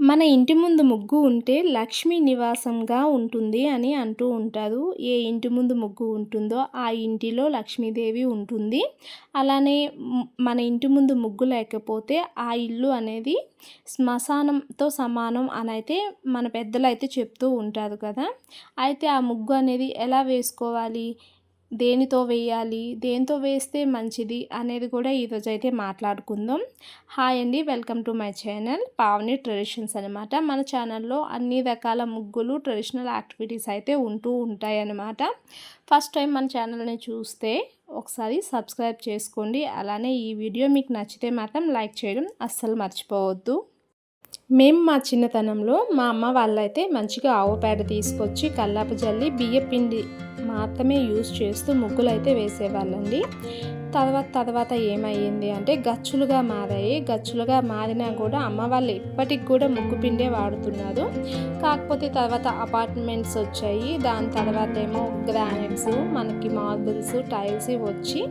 మన ఇంటి ముందు ముగ్గు ఉంటే లక్ష్మీ నివాసంగా ఉంటుంది అని అంటూ ఉంటారు. ఏ ఇంటి ముందు ముగ్గు ఉంటుందో ఆ ఇంటిలో లక్ష్మీదేవి ఉంటుంది. అలానే మన ఇంటి ముందు ముగ్గు లేకపోతే ఆ ఇల్లు అనేది శ్మశానంతో సమానం అని అయితే మన పెద్దలైతే చెప్తూ ఉంటారు కదా. అయితే ఆ ముగ్గు అనేది ఎలా వేసుకోవాలి, దేనితో వేయాలి, దేంతో వేస్తే మంచిది అనేది కూడా ఈరోజు అయితే మాట్లాడుకుందాం. హాయ్ అండి, welcome to my channel Pavani traditions అనమాట. మన ఛానల్లో అన్ని రకాల ముగ్గులు, ట్రెడిషనల్ యాక్టివిటీస్ అయితే ఉంటూ ఉంటాయి అన్నమాట. ఫస్ట్ టైం మన ఛానల్ని చూస్తే ఒకసారి సబ్స్క్రైబ్ చేసుకోండి. అలానే ఈ వీడియో మీకు నచ్చితే మాత్రం లైక్ చేయడం అస్సలు మర్చిపోవద్దు. మేము మా చిన్నతనంలో మా అమ్మ వాళ్ళైతే మంచిగా ఆవు పేడ తీసుకొచ్చి కల్లాపు జల్లి బియ్యపిండి మాత్రమే యూజ్ చేస్తూ ముగ్గులు అయితే వేసేవాళ్ళండి. తర్వాత ఏమయ్యింది అంటే గచ్చులుగా మారాయి. గచ్చులుగా మారినా కూడా అమ్మ వాళ్ళు ఇప్పటికి కూడా ముగ్గు పిండే వాడుతున్నారు. కాకపోతే తర్వాత అపార్ట్మెంట్స్ వచ్చాయి. దాని తర్వాత ఏమో గ్రానైట్స్, మనకి మార్బుల్స్, టైల్స్ వచ్చి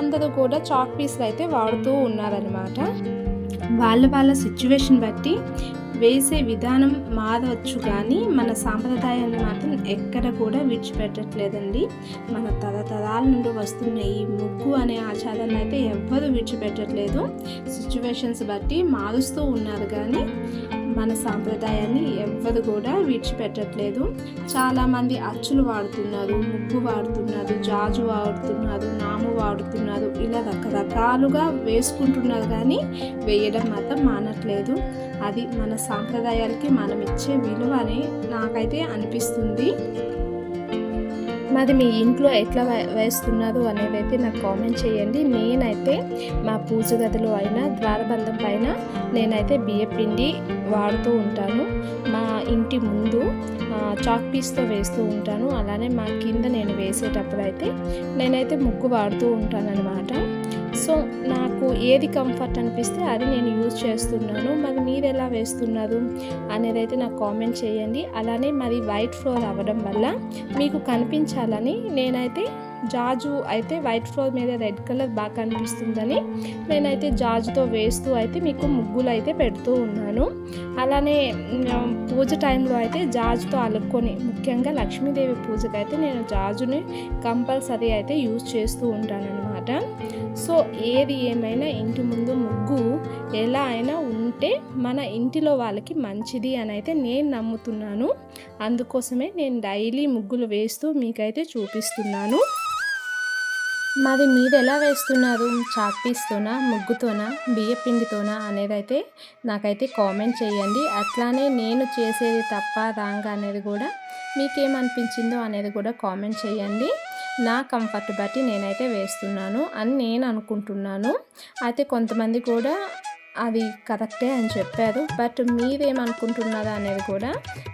అందరూ కూడా చాక్ పీస్లు అయితే వాడుతూ ఉన్నారనమాట. వాళ్ళ సిచ్యువేషన్ బట్టి వేసే విధానం మారవచ్చు, కానీ మన సాంప్రదాయాన్ని మాత్రం ఎక్కడ కూడా విడిచిపెట్టట్లేదండి. మన తరతరాల నుండి వస్తున్న ఈ ముగ్గు అనే ఆచారాన్ని అయితే ఎవ్వరూ విడిచిపెట్టట్లేదు. సిచ్యువేషన్స్ బట్టి మారుస్తూ ఉన్నారు, కానీ మన సాంప్రదాయాన్ని ఎవ్వరు కూడా విడిచిపెట్టట్లేదు. చాలామంది అచ్చులు వాడుతున్నారు, ముగ్గు వాడుతున్నారు, జాజు వాడుతున్నారు, నాము వాడుతున్నారు, ఇలా రకరకాలుగా వేసుకుంటున్నారు, కానీ వేయడం మాత్రం మానట్లేదు. అది మన సాంప్రదాయాలకి మనం ఇచ్చే విలువ అని నాకైతే అనిపిస్తుంది. మరి మీ ఇంట్లో ఎట్లా వేస్తున్నారు అనేది అయితే నాకు కామెంట్ చేయండి. నేనైతే మా పూజ గదిలో అయినా ద్వారబంధం పైన నేనైతే బియ్యపిండి వాడుతూ ఉంటాను. మా ఇంటి ముందు చాక్ పీస్తో వేస్తూ ఉంటాను. అలానే మా కింద నేను వేసేటప్పుడు అయితే నేనైతే ముగ్గు వాడుతూ ఉంటాను అనమాట. సో నాకు ఏది కంఫర్ట్ అనిపిస్తే అది నేను యూజ్ చేస్తున్నాను. మరి మీరు ఎలా వేస్తున్నారు అనేది అయితే నాకు కామెంట్ చేయండి. అలానే మరి వైట్ ఫ్లోర్ అవ్వడం వల్ల మీకు కనిపించాలని నేనైతే జాజు అయితే వైట్ ఫ్లోర్ మీద రెడ్ కలర్ బాగా కనిపిస్తుందని నేనైతే జాజుతో వేస్తూ అయితే మీకు ముగ్గులు అయితే పెడుతూ ఉన్నాను. అలానే పూజ టైంలో అయితే జాజుతో అలుక్కొని, ముఖ్యంగా లక్ష్మీదేవి పూజకైతే నేను జాజుని కంపల్సరీ అయితే యూజ్ చేస్తూ ఉంటానన్నమాట. సో ఏది ఏమైనా ఇంటి ముందు ముగ్గు ఎలా అయినా ఉంటే మన ఇంటిలో వాళ్ళకి మంచిది అని అయితే నేను నమ్ముతున్నాను. అందుకోసమే నేను డైలీ ముగ్గులు వేస్తూ మీకైతే చూపిస్తున్నాను. మరి మీరు ఎలా వేస్తున్నారు? చాక్ పీస్తోనా, ముగ్గుతోనా, బియ్యపిండితోనా అనేది అయితే నాకైతే కామెంట్ చేయండి. అట్లానే నేను చేసేది తప్ప రాంగా అనేది కూడా మీకేమనిపించిందో అనేది కూడా కామెంట్ చేయండి. నా కంఫర్ట్ బట్టి నేనైతే వేస్తున్నాను అని నేను అనుకుంటున్నాను. అయితే కొంతమంది కూడా అది కరెక్టే అని చెప్పారు. బట్ మీరేమనుకుంటున్నారా అనేది కూడా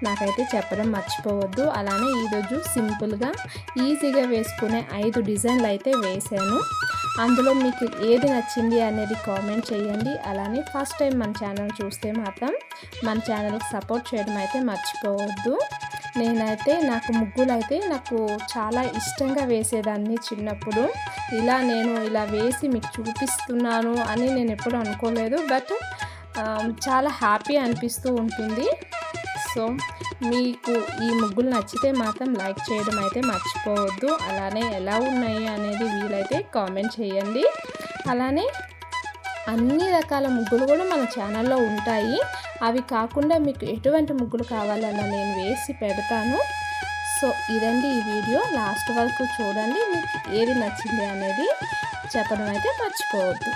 నాకైతే చెప్పడం మర్చిపోవద్దు. అలానే ఈరోజు సింపుల్గా ఈజీగా వేసుకునే 5 డిజైన్లు అయితే వేసాను. అందులో మీకు ఏది నచ్చింది అనేది కామెంట్ చేయండి. అలానే ఫస్ట్ టైం మన ఛానల్ చూస్తే మాత్రం మన ఛానల్కి సపోర్ట్ చేయడం అయితే మర్చిపోవద్దు. నేనైతే నాకు ముగ్గులు అయితే నాకు చాలా ఇష్టంగా వేసేదాన్ని చిన్నప్పుడు. నేను ఇలా వేసి మీకు చూపిస్తున్నాను అని నేను ఎప్పుడు అనుకోలేదు. బట్ చాలా హ్యాపీ అనిపిస్తూ ఉంటుంది. సో మీకు ఈ ముగ్గులు నచ్చితే మాత్రం లైక్ చేయడం అయితే మర్చిపోవద్దు. అలానే ఎలా ఉన్నాయి అనేది వీలైతే కామెంట్ చేయండి. అలానే అన్ని రకాల ముగ్గులు కూడా మన ఛానల్లో ఉంటాయి. అవి కాకుండా మీకు ఎటువంటి ముగ్గులు కావాలన్నా నేను వేసి పెడతాను. సో ఇదండి ఈ వీడియో. లాస్ట్ వరకు చూడండి, మీకు ఏది నచ్చింది అనేది చెప్పడం అయితే మర్చిపోవద్దు.